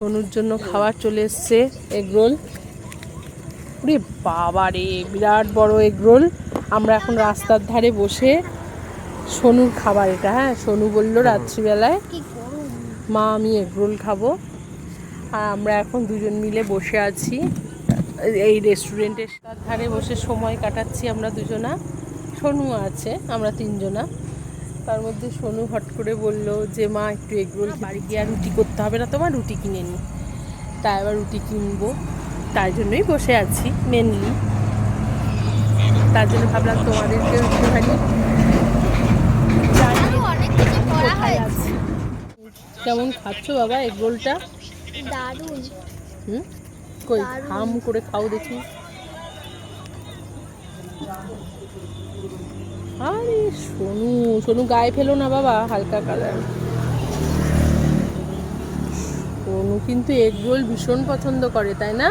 অনুর জন্য খাবার চলে এসছে এগরোল। ওরে বাবা রে, বিরাট বড় এগরোল। আমরা এখন রাস্তার ধারে বসে, সোনুর খাবার এটা। হ্যাঁ, সোনু বললো রাত্রিবেলায় মা আমি এগরোল খাবো। আর আমরা এখন দুজন মিলে বসে আছি এই রেস্টুরেন্টের তার ধারে বসে সময় কাটাচ্ছি আমরা দুজনা। সোনু আছে, আমরা তিনজনা। তার মধ্যে সোনু হট করে বলল যে মা একটু এগরোল, বাড়ি গিয়ে আর রুটি করতে হবে না তোমার, রুটি কিনে নি। তাই আবার রুটি কিনবো, তাই জন্যই বসে আছি মেনলি। তার জন্য ভাবলাম তোমাদেরকে একটুখানি কোথায় আছি। কেমন খাচ্ছ বাবা এগরোলটা? দারুণ। কই হাম করে খাও দেখি। আরে সোনু, সোনু গায়ে ফেলো না বাবা, হালকা কালার। সোনু কিন্তু এগরোল ভীষণ পছন্দ করে, তাই না?